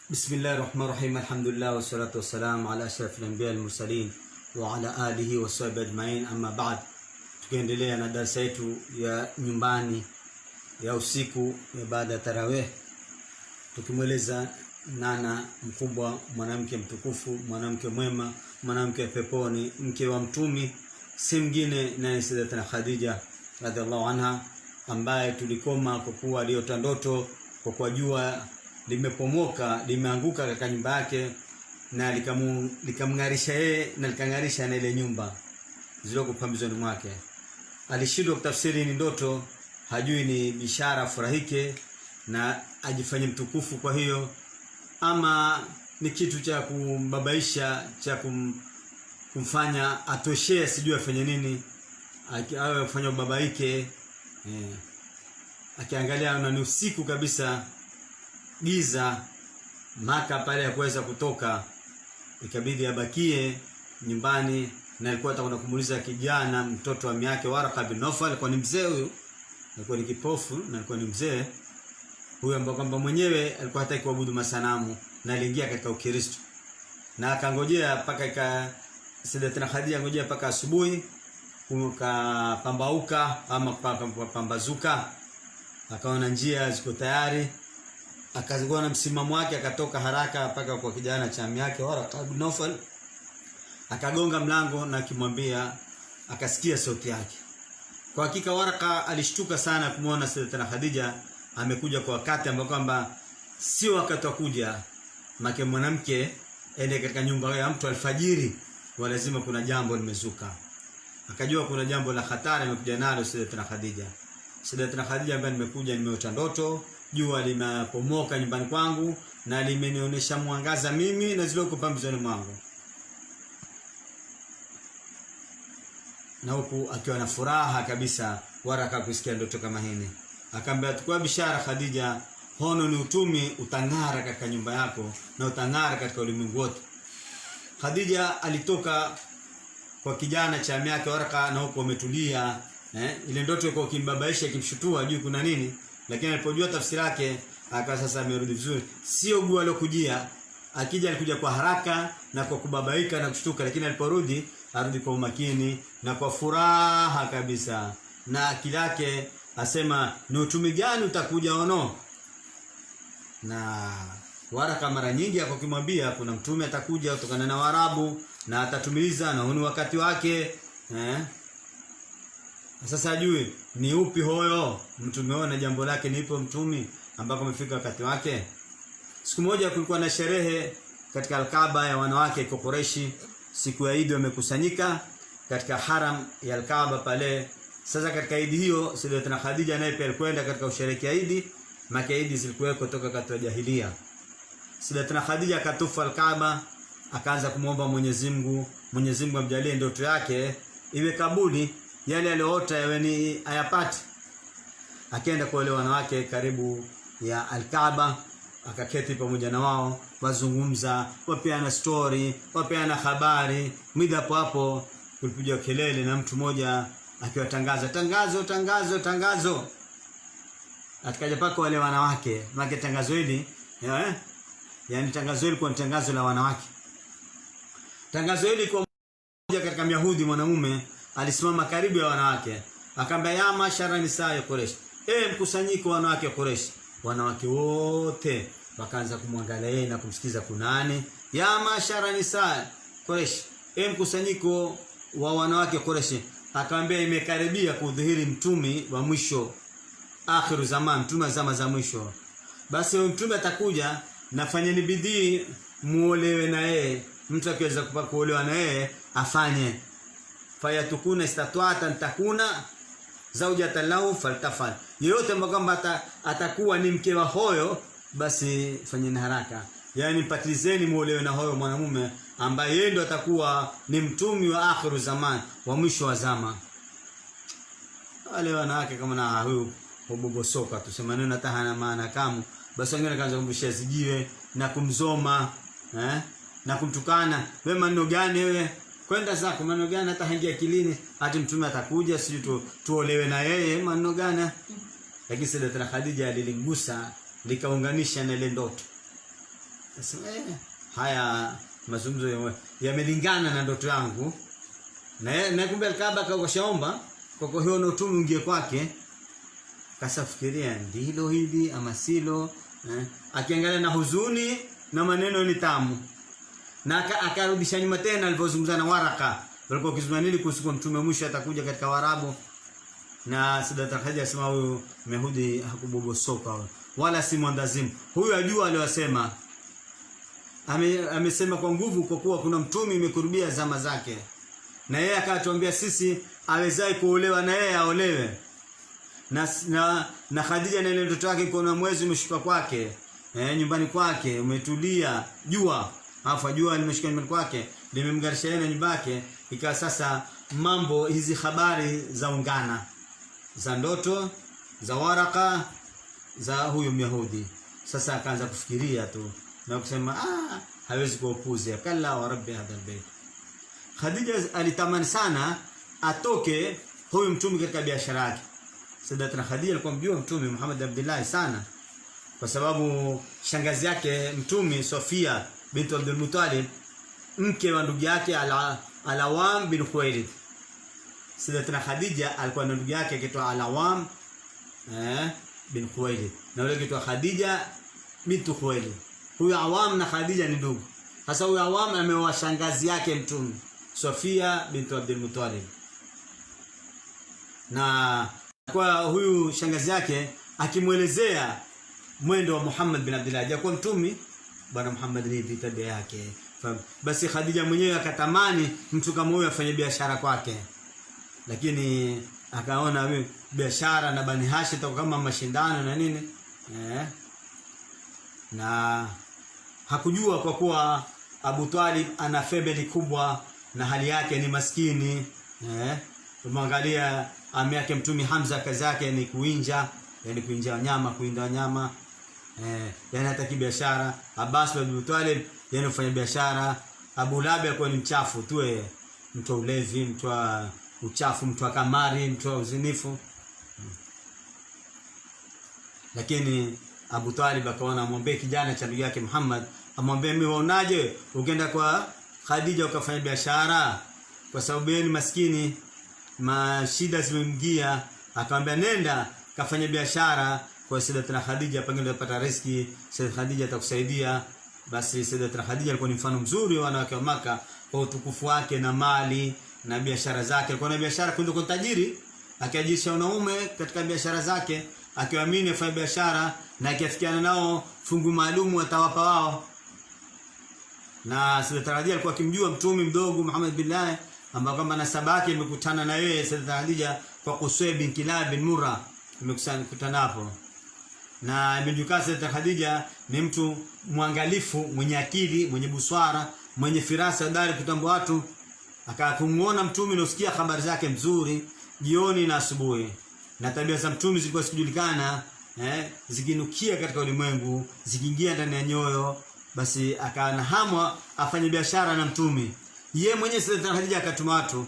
بسم الله الرحمن الرحيم. الحمد لله والصلاة والسلام على أشرف الأنبياء المرسلين وعلى آله وصحبه أجمعين. أما بعد, tukiendelea na darasa yetu ya nyumbani ya usiku ya baada ya tarawih, tukimweleza nana mkubwa, mwanamke mtukufu, mwanamke mwema, mwanamke peponi, mke wa mtumi, si mwingine na Sayyidatuna Khadija radhiallahu anha, ambaye tulikoma kwa kuwa aliota ndoto kwa kuwa jua limepomoka, limeanguka katika nyumba yake na likamngarisha yeye na likangarisha na ile nyumba zilizoko pambizoni mwake. Alishindwa kutafsiri ni ndoto, hajui ni bishara furahike na ajifanye mtukufu, kwa hiyo ama ni kitu cha kumbabaisha, cha kumfanya atoshee, sijui afanye nini, awe afanye babaike. Akiangalia na ni usiku kabisa, giza, maka pale ya kuweza kutoka, ikabidi abakie nyumbani. Na alikuwa atakwenda kumuuliza kijana, mtoto wa miake Waraka bin Nawfal. Alikuwa ni mzee huyo, alikuwa ni kipofu na alikuwa ni mzee huyo, ambaye kwamba mwenyewe alikuwa hataki kuabudu masanamu na aliingia katika Ukristo, na akangojea paka Sayyidatuna Khadija ngojea paka asubuhi, kupambauka ama pambazuka, akaona njia ziko tayari, akaziona na msimamo wake, akatoka haraka paka kwa kijana cha miake Waraka bin Nawfal, akagonga mlango na akimwambia, akasikia sauti yake. Kwa hakika Waraka alishtuka sana kumuona Sayyidatuna Khadija amekuja kwa wakati ambao kwamba sio wakati wa kuja, make mwanamke ende katika nyumba ya mtu alfajiri, wa lazima kuna jambo limezuka. Akajua kuna jambo la hatari amekuja nalo Sayyidatuna Khadija. Sayyidatuna Khadija ambaye nimekuja, nimeota ndoto, jua limepomoka nyumbani kwangu na limenionyesha mwangaza mimi na zilizoko pambizoni mwangu. Na huku akiwa na furaha kabisa Waraka kusikia ndoto kama hini, akamwambia, tukua bishara Khadija, hono ni utumi, utang'ara katika nyumba yako na utang'ara katika ulimwengu wote. Khadija alitoka kwa kijana cha miake Waraka, na huko umetulia. Ile ndoto iko kimbabaisha, kimshutua juu kuna nini, lakini alipojua tafsiri yake akawa sasa amerudi vizuri. Sio gua alokujia, akija alikuja kwa haraka na kwa kubabaika na kushtuka, lakini aliporudi arudi kwa umakini na kwa furaha kabisa, na akili yake asema, ni utumi gani utakuja ono? Na Waraka mara nyingi akimwambia kuna mtume atakuja kutokana na Waarabu na atatumiliza na huni wakati wake. Sasa ajui ni upi hoyo mtume wao na jambo lake ni ipo mtumi ambako amefika wakati wake. Siku moja kulikuwa na sherehe katika Al-Kaaba ya wanawake kwa Quraishi. Siku ya Eid wamekusanyika katika haram ya Al-Kaaba pale. Sasa katika Eid hiyo Sayyidatuna Khadija naye pia alikwenda katika usherekea Eid, maka Eid zilikuwa kutoka katika jahiliya. Sayyidatuna Khadija akatufa Al-Kaaba, akaanza kumwomba Mwenyezi Mungu amjalie ndoto yake iwe kabuli, yale aliyoota yawe ni ayapati. Akaenda kwa wale wanawake karibu ya Al-Kaaba, akaketi pamoja na wao, wazungumza, wapeana story, wapeana habari. Muda hapo kulipiga kelele na mtu mmoja akiwatangaza, tangazo. Atakaja paka wale wanawake, maana tangazo hili yani tangazo hili kwa tangazo la wanawake. Tangazo hili kwa mmoja katika Myahudi mwanamume alisimama karibu ya wanawake, akamwambia, ya mashara nisaa ya Quraysh, mkusanyiko wanawake wa Quraysh. Wanawake wote wakaanza kumwangalia yeye na kumsikiza kunani. Ya mashara nisaa Quraysh, mkusanyiko wa wanawake wa Quraysh. Akamwambia, imekaribia kudhihiri mtumi wa mwisho, akhiru zaman, mtume wa zama za mwisho. Basi mtume atakuja, nafanyeni bidii muolewe na yeye. Mtu akiweza kuolewa na yeye afanye, fayatukuna istatwata takuna zawjatan lahu faltafal. Yeyote kwamba atakuwa ni mke wa hoyo, basi fanyeni haraka, yani mpatilizeni muolewe na hoyo mwanamume ambaye yeye ndo atakuwa ni mtumi wa akhiru zaman, wa mwisho wa zama. Wale wanawake kama na huyu ubogosoka tusema neno hata hana maana kamu, basi wengine kaanza kumshia sijiwe na kumzoma na kumtukana. Wewe maneno gani wewe? Kwenda zako, maneno gani hata haingia akilini? Hata mtume atakuja sisi tuolewe na yeye, maneno gani? Lakini Sayyidatuna Khadija aliligusa likaunganisha na ile ndoto. Sasa haya mazungumzo yamelingana na ndoto yangu. Na kumbe Al-Kaaba kashaomba kwa hiyo utume ungie kwake. Kasafikiria ndilo hili ama silo, akiangalia na huzuni na maneno ni tamu. Na akarudisha nyuma tena alipozungumza na Waraka. Walikuwa kizungumza kuhusu mtume mwisho atakuja katika Waarabu. Na Sayyidatuna Khadija asema huyu Myahudi hakubobosoka wala si mwandazimu. Huyu ajua aliyosema. Amesema kwa nguvu kwa kuwa kuna mtume imekurubia zama zake. Na yeye akatuambia sisi awezaye kuolewa na yeye aolewe. Na Khadija na ile mtoto wake kuna mwezi umeshuka kwake. Nyumbani kwake umetulia jua. Afa jua limeshika nyumbani kwake, limemgarisha yeye na nyumba yake. Ikawa sasa mambo hizi habari za ungana. Za ndoto, za Waraka, za huyu Myahudi. Sasa akaanza kufikiria tu na kusema hawezi kuopuza. Kalla wa rabbi hadha albayt. Khadija alitamani sana atoke huyu mtume katika biashara yake. Sayyidatuna Khadija alikuwa mjua mtume Muhammad Abdullah sana, kwa sababu shangazi yake mtume Sofia binti Abdul Muttalib, mke wa ndugu yake Al-Awam bin Khuwailid. Sayyidatuna Khadija alikuwa na ndugu yake akiitwa Al-Awam bin Khuwailid, na yule akiitwa Khadija binti Khuwailid. Huyu Awam na Khadija ni ndugu. Sasa huyu Awam ameoa shangazi yake mtume Sofia binti Abdul Muttalib. Na kwa huyu shangazi yake akimuelezea mwendo wa Muhammad bin Abdullah, hajakuwa mtume bwana Muhammad ni tabia yake. Basi Khadija mwenyewe akatamani mtu kama huyo afanye biashara kwake. Lakini akaona biashara na Bani Hashim itakuwa kama mashindano na nini. Na hakujua kwa kuwa Abu Talib ana febeli kubwa na hali yake ni maskini. Tumeangalia ami yake mtume Hamza kazi yake ni kuinja, yani kuinja wanyama, kuinda wanyama. Yani hataki biashara. Abbas bin Abu Talib yani kufanya biashara. Abu Lahab alikuwa ni mchafu tu, mtu wa ulevi, mtu wa uchafu, mtu wa kamari, mtu wa uzinifu. Lakini Abu Talib akaona amwambie kijana cha ndugu yake Muhammad, amwambie mimi waonaje ukienda kwa Khadija ukafanya biashara, kwa sababu yeye ni maskini, mashida zimemjia. Akamwambia nenda kafanya biashara kwa Sayyidatuna Khadija, pengine utapata riziki, Sayyidatuna Khadija atakusaidia. Basi Sayyidatuna Khadija alikuwa ni mfano mzuri wa wanawake wa Maka kwa utukufu wake na mali na biashara zake. Alikuwa na biashara kuliko tajiri, akiajisha wanaume katika biashara zake, akiamini afanye biashara na akiafikiana nao fungu maalumu atawapa wao. Na Sayyidatuna Khadija alikuwa akimjua mtume mdogo Muhammad billahi, ambao kama nasaba yake imekutana na yeye Sayyidatuna Khadija kwa Qusay bin Kilab bin Murra, imekutana hapo. Na imejulikana Sayyidatuna Khadija ni mtu mwangalifu, mwenye akili, mwenye buswara, mwenye firasa hodari kutambua watu. Akakumuona mtume na usikia habari zake mzuri jioni na asubuhi. Na tabia za mtume zilikuwa sijulikana, zikinukia katika ulimwengu, zikiingia ndani ya nyoyo. Basi akaana hamu afanye biashara na mtume. Yeye mwenyewe Sayyidatuna Khadija akatuma watu.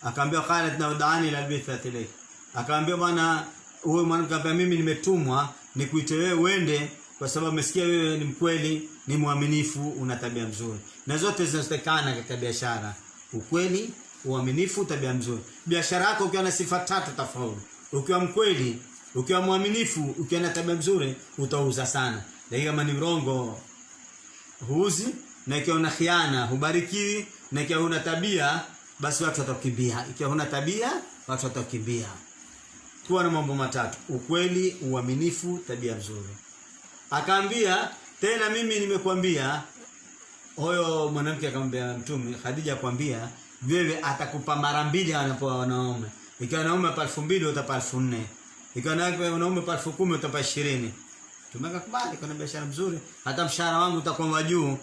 Akaambia qalat na udani ila albayt ilayk. Akaambia bwana wewe mwanamke, hapa mimi nimetumwa nikuite wewe uende, kwa sababu umesikia wewe ni mkweli, ni mwaminifu, una tabia nzuri. Na zote zinazotekana katika biashara: ukweli, uaminifu, tabia nzuri. Biashara yako ukiwa na sifa tatu tafaulu. Ukiwa mkweli, ukiwa mwaminifu, ukiwa na tabia nzuri, utauza sana. Lakini kama ni mrongo huuzi, na ikiwa una khiana hubarikiwi, na ikiwa una tabia basi watu watakukimbia. Ikiwa huna tabia watu watakukimbia. Kuwa na mambo matatu: ukweli, uaminifu, tabia nzuri. Akaambia tena, mimi nimekuambia. Huyo mwanamke akamwambia mtume Khadija akwambia wewe atakupa mara mbili anapoa wanaume. Ikiwa wanaume pa 2000 utapa 4000. Ikiwa wanaume pa 10000 utapa 20. Tumekakubali kuna biashara nzuri, hata mshahara wangu utakuwa wa juu.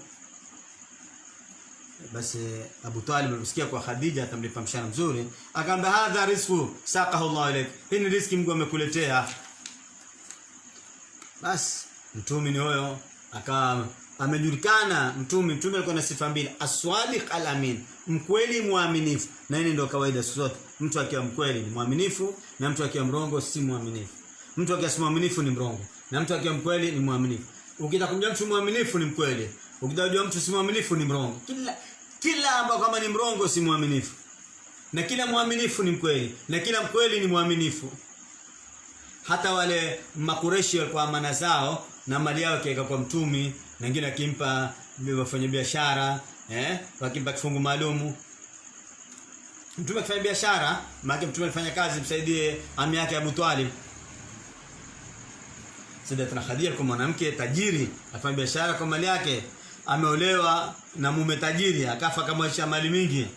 Basi Abu Talib alisikia kwa Khadija atamlipa mshahara mzuri, akaambia hadha rizqu saqahu Allah ilayk, hii ni riziki Mungu amekuletea. Basi mtume ni huyo, akawa amejulikana mtume alikuwa na sifa mbili: as-sadiq al-amin, mkweli muaminifu. Na hii ndio kawaida zote, mtu akiwa mkweli ni muaminifu, na mtu akiwa mrongo si muaminifu. Mtu akiwa muaminifu ni mrongo, na mtu akiwa mkweli ni muaminifu. Ukitaka kumjua mtu mwaminifu ni mkweli. Ukitaka kujua mtu si mwaminifu ni mrongo. Kila ambao kama ni mrongo si mwaminifu. Na kila mwaminifu ni mkweli. Na kila mkweli ni mwaminifu. Hata wale Makureshi walikuwa amana zao na mali yao kiweka kwa mtumi, na wengine akimpa wafanya biashara, wakimpa kifungu maalumu. Mtume akifanya biashara, maana mtume alifanya kazi msaidie ami yake Abu Talib. Sayyidatuna Khadija kwa mwanamke tajiri, afanya biashara kwa mali yake, ameolewa na mume tajiri, akafa kamwacha mali mingi.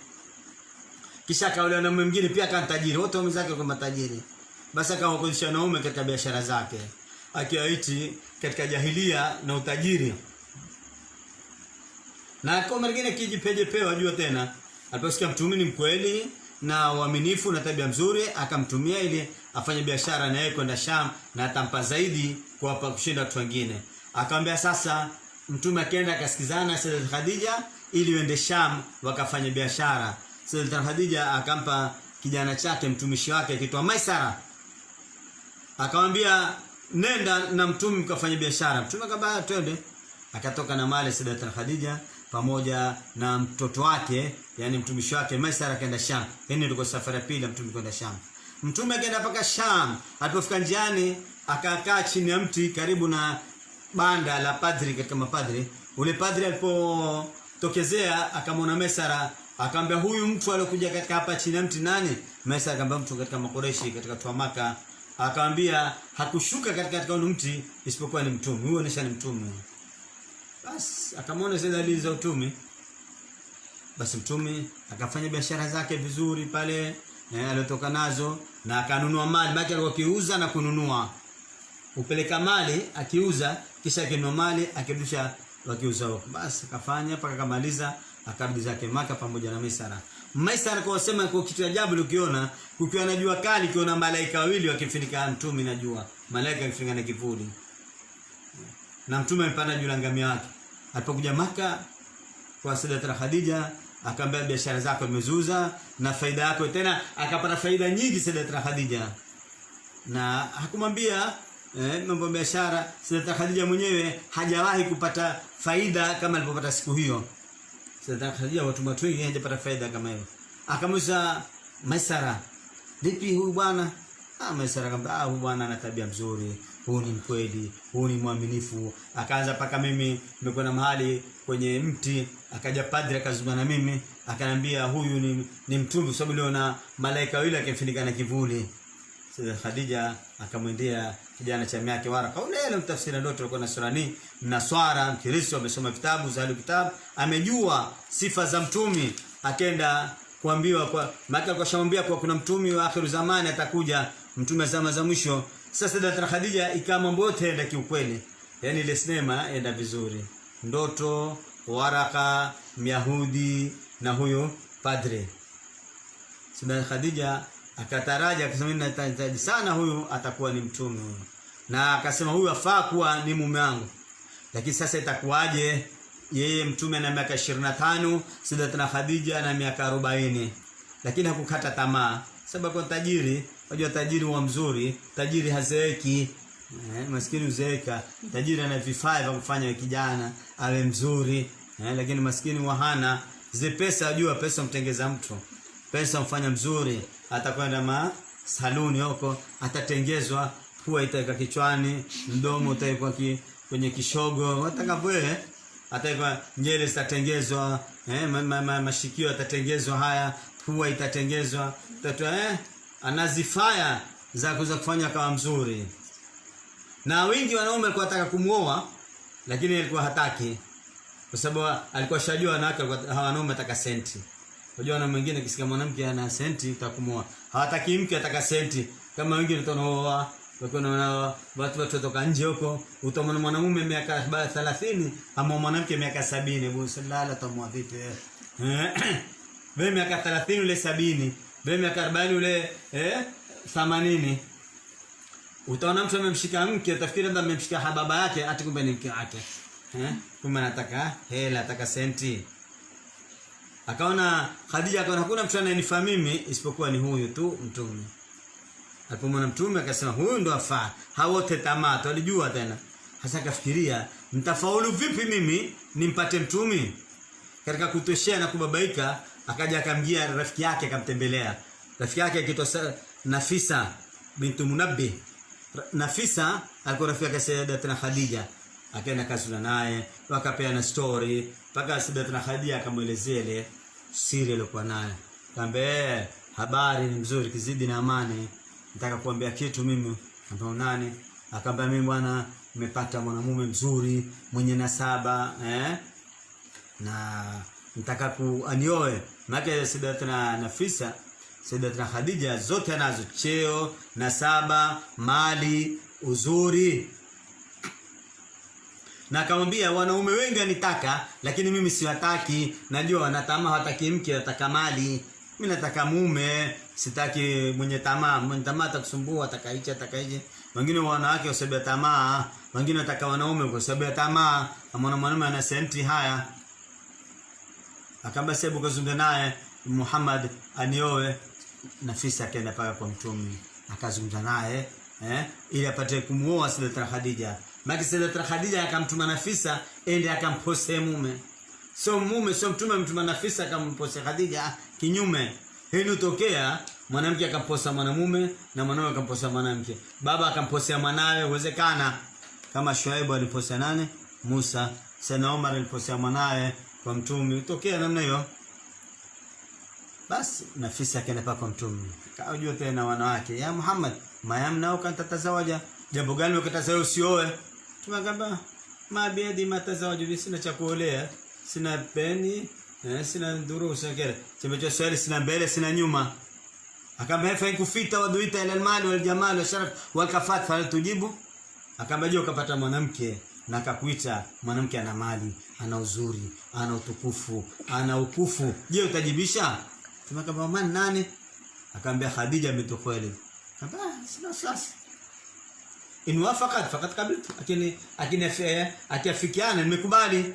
Kisha akaolewa na mume mwingine pia akawa tajiri, wote waume zake kwa matajiri. Basi akawakodisha wanaume katika biashara zake. Akiwaiti katika jahilia na utajiri. Na kwa mwingine kijipejepewa wajua tena. Aliposikia mtume ni mkweli na uaminifu na tabia nzuri, akamtumia ili afanye biashara na yeye kwenda Sham na atampa zaidi kwa kushinda watu wengine. Akamwambia sasa mtume akaenda akasikizana Sayyidat Khadija ili waende Sham wakafanya biashara. Sayyidat Khadija akampa kijana chake mtumishi wake kitwa Maisara. Akamwambia nenda na mtume mkafanya biashara. Mtume akamwambia twende. Akatoka na mali Sayyidat Khadija pamoja na mtoto wake, yani mtumishi wake Maisara, kaenda Sham. Hii ndio safari ya pili mtume kwenda Sham. Mtume akaenda mpaka Sham. Alipofika njiani akakaa chini ya mti karibu na banda la padri katika mapadri. Ule padri alipotokezea akamwona Maisara, akamwambia huyu mtu aliyokuja katika hapa chini ya mti nani? Maisara akamwambia mtu katika Makureshi katika watu wa Maka. Akamwambia hakushuka katika mti isipokuwa ni mtume. Huyo ni mtume. Basi akamwona zile dalili za utume. Basi mtume akafanya biashara zake vizuri pale aliyotoka nazo, na akanunua mali. Baki alikuwa akiuza na kununua. Upeleka mali akiuza kisha akinunua mali akirudisha wakiuza huko. Basi akafanya mpaka kamaliza, akarudi zake Maka pamoja na Maisara. Maisara kwa sema kwa kitu ajabu ukiona, kukiwa na jua kali, ukiona malaika wawili wakifunika mtume na jua. Malaika wakifunika na kivuli. Na mtume amepanda juu la ngamia wake. Alipokuja Maka kwa Sayyidatuna Khadija, akamwambia biashara zako nimezuza na faida yako tena, akapata faida nyingi Sayyidatuna Khadija. Na hakumwambia mambo ya biashara. Sayyidatuna Khadija mwenyewe hajawahi kupata faida kama alipopata siku hiyo. Sayyidatuna Khadija watu wengi hajapata faida kama hiyo. Akamuuliza Maisara, vipi huyu bwana? Maisara akamwambia huyu bwana ana tabia nzuri, huyu ni mkweli, huyu ni mwaminifu. Akaanza paka mimi nimekwenda mahali kwenye mti, akaja padri akazungumza na mimi, akaniambia huyu ni mtume kwa sababu leo na malaika wale akimfunika na kivuli. Sayyidat Khadija akamwendea kijana cha miaka Waraka. Ule mtafsiri ndoto alikuwa na surani na swara Mkristo, amesoma vitabu za kitabu, amejua sifa za mtume. Akaenda kuambiwa kwa Maka, alikuwa shamwambia kwa kuna mtume wa akhiru zamani atakuja, mtume zama za mwisho. Sasa Sayyidat Khadija ikawa mambo yote enda kiukweli. Yaani ile sinema enda vizuri. Ndoto, Waraka, Myahudi na huyo padre. Sayyidat Khadija akataraja akasema ninahitaji sana huyu atakuwa ni mtume huyu. Na akasema huyu afaa kuwa ni mume wangu. Lakini sasa itakuwaje? Yeye mtume ana miaka 25, Sayyidatuna Khadija na miaka 40. Lakini hakukata tamaa. Sababu kwa tajiri, unajua tajiri huwa mzuri, tajiri hazeeki. Maskini uzeeka. Tajiri ana vifaa vya kufanya kijana awe mzuri, lakini maskini hana zile pesa. Unajua pesa mtengeza mtu. Pesa mfanya mzuri, atakwenda saluni huko, atatengezwa, pua itaweka kichwani, mdomo utawekwa kwenye kishogo, atakavyoe, atawekwa nywele zitatengezwa, mashikio yatatengezwa, haya pua itatengezwa, anazifaya za kufanya kama mzuri. Na wengi wanaume walikuwa wataka kumuoa, lakini alikuwa hataki, kwa sababu alikuwa shajua wanawake wanaume wataka senti. Unajua na mwingine kisikia mwanamke ana senti utakumoa. Hawataki mke ataka senti. Kama wengine utaoa, wako watu kutoka nje huko, utamwona mwanamume miaka 30 ama mwanamke miaka 70, Abu Salala tamwa vipi? Wewe miaka 30 ule 70, wewe miaka 40 ule 80. Utaona mtu amemshika mke, utafikiri labda amemshika baba yake, ati kumbe ni mke wake. Kumbe anataka hela, ataka senti. Akaona Khadija, akaona hakuna mtu anayenifahamu mimi isipokuwa ni huyu tu mtume. Alipomwona mtume akasema huyu ndo afaa. Hao wote tamaa walijua tena. Hasa kafikiria, nitafaulu vipi mimi nimpate mtumi? Katika kutoshea na kubabaika, akaja akamjia rafiki yake, akamtembelea. Rafiki yake akiitwa Nafisa bintu Munabbih. Nafisa alikuwa rafiki yake Sayyidatuna Khadija. Akaenda kazula naye, wakapeana story, mpaka Sayyidatuna Khadija akamuelezea ile siri aliyokuwa nayo. Akamwambia, habari ni nzuri, kizidi na amani. Nataka kuambia kitu mimi. Akamwambia, nani? Akamwambia, mimi bwana nimepata mwanamume mzuri, mwenye nasaba, na nataka kuanioe. Maana Sayyidatuna Nafisa, Sayyidatuna Khadija zote anazo, cheo, nasaba, mali, uzuri. Na akamwambia, wanaume wengi wanitaka, lakini mimi siwataki. Najua wanatamaa, hataki mke, nataka mali. Mimi nataka mume, sitaki mwenye tamaa. Mwenye tamaa atakusumbua, atakaije. Wengine wanawake kwa sababu ya tamaa, wengine wataka wanaume kwa sababu ya tamaa. Mwanamume ana senti haya. Akamba sebu kazungumza naye Muhammad anioe. Nafisa akaenda paka kwa mtume, akazungumza naye ili apate kumuoa Sayyidatuna Khadija. Maki Sayyidatuna Khadija akamtuma Nafisa ende akampose mume. Sio mtume mtuma Nafisa akampose Khadija, kinyume. Hii hutokea mwanamke akamposa mwanamume na mwanamume akamposa mwanamke. Baba akamposea mwanawe, uwezekana kama Shuaibu aliposea nani? Musa. Sana Omar aliposea mwanawe kwa mtume. Hutokea namna hiyo. Basi Nafisa akaenda kwa mtume. Akajua tena wanawake, ya Muhammad, mayamnao kantatazawaja. Jambo gani ukataza usioe? Tumagamba, mabiadi matazawaja, sina cha kuolea, sina peni, sina durusa kile. Chembe swali, sina mbele, sina nyuma. Akamba, fa ikufita waduita ila almali wal jamal wa sharaf wal kafat fa tujibu. Akamba, je, ukapata mwanamke na akakuita mwanamke ana mali, ana uzuri, ana utukufu, ana ukufu, je, utajibisha? Tumekamba, man nani? Akambia, Khadija ametokweli. Akamba, sina sasa. In wafaqat faqad qabiltu. Akiafikiana nimekubali.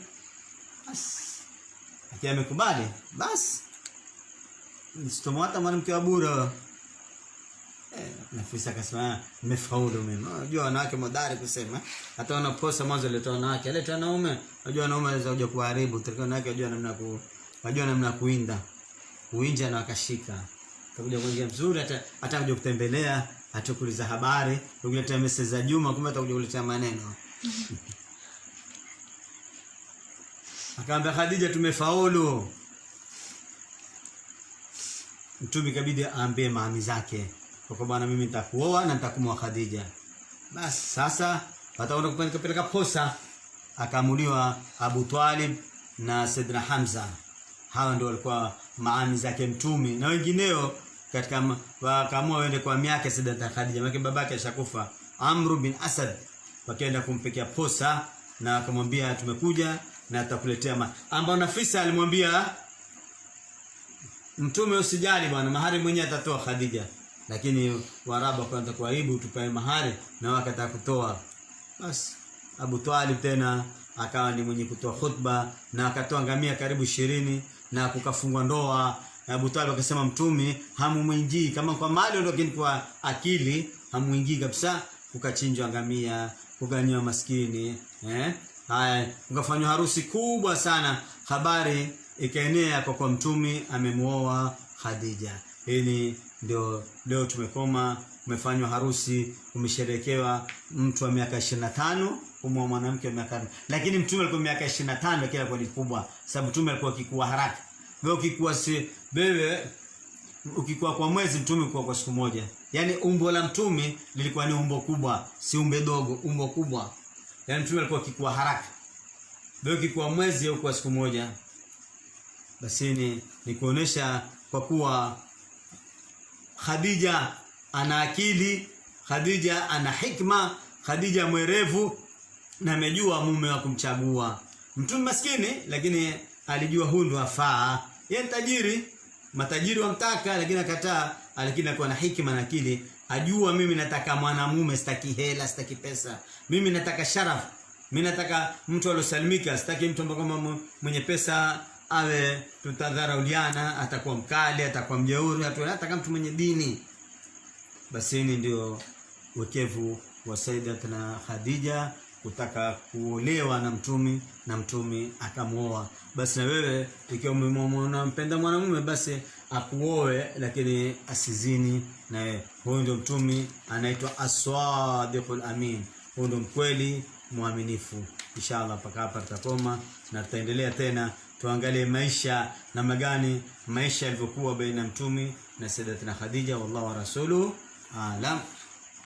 Bas. Amekubali. Bas. Msitomwata mwanamke wa bure. Nafisa akasema, nimefaulu mimi. Unajua wanawake modari kusema. Hata wanaposa mwanzo leta wanawake, leta wanaume. Unajua wanaume wanaweza kuja kuharibu, tukio wanawake wajua namna kuinda. Kuinja na wakashika. Utakuja kuingia mzuri, hata kuja kutembelea, atakuuliza habari, kukuletea message za Juma, kumbe atakuja kuletea maneno. Akaambia Khadija, tumefaulu. Mtume kabidi aambie maami zake, kwa bwana mimi nitakuoa na nitakumwoa Khadija. Basi sasa wataona kupeleka posa. Akaamuliwa Abu Talib na Saidina Hamza. Hawa ndio walikuwa maami zake mtume, na wengineo katika wakaamua waende kwa miaka Sayyidatuna Khadija, maana babake ashakufa, Amr bin Asad. Wakaenda kumpikia posa na akamwambia, tumekuja na atakuletea ambao Nafisa alimwambia mtume, usijali bwana, mahari mwenyewe atatoa Khadija. Lakini Waarabu wakaanza kuaibu, tupae mahari, na wakataka kutoa. Basi Abu Talib tena akawa ni mwenye kutoa khutba, na akatoa ngamia karibu 20, na kukafungwa ndoa. Abu Talib akasema mtume hamumuingii, kama kwa mali ndio, lakini kwa akili hamuingii kabisa. Kukachinjwa ngamia, kuganywa maskini, haya kukafanywa harusi kubwa sana. Habari ikaenea kwa mtume amemuoa Khadija. Hili ndio leo tumekoma, umefanywa harusi, umesherekewa mtu wa miaka 25 kumwoa mwanamke wa miaka 40. Lakini mtume alikuwa miaka 25, kila kwa ni kubwa, sababu mtume alikuwa akikua haraka. Wewe ukikua kwa mwezi, mtume alikuwa kwa siku moja. Yaani umbo la mtume lilikuwa ni umbo kubwa, si umbe dogo, umbo kubwa. Yaani mtume alikuwa akikua haraka. Wewe ukikua mwezi au kwa siku moja. Basi ni kuonesha kwa kuwa Khadija ana akili, Khadija ana hikma, Khadija mwerevu na amejua mume wa kumchagua. Mtume maskini lakini alijua huyu ndo afaa. Yeye tajiri, matajiri wamtaka lakini akataa, lakini alikuwa na hikma na akili. Ajua mimi nataka mwanamume, sitaki hela, sitaki pesa. Mimi nataka sharaf. Mimi nataka mtu alosalimika, sitaki mtu ambaye mwenye pesa awe tutadharauliana, atakuwa mkali, atakuwa mjeuri, nataka mtu mwenye dini. Basi ndio wekevu wa Sayyidatuna Khadija kutaka kuolewa na mtumi na mtumi akamuoa. Basi na wewe ikiwa unampenda mwanamume basi akuoe, lakini asizini naye. Huyo ndio mtumi anaitwa as-sadiqul amin. Huyo ndio mkweli muaminifu. Inshallah paka hapa tutakoma na tutaendelea tena tuangalie maisha namna gani maisha yalivyokuwa baina mtumi na Sayyidatina Khadija, wallahu wa rasuluhu alam.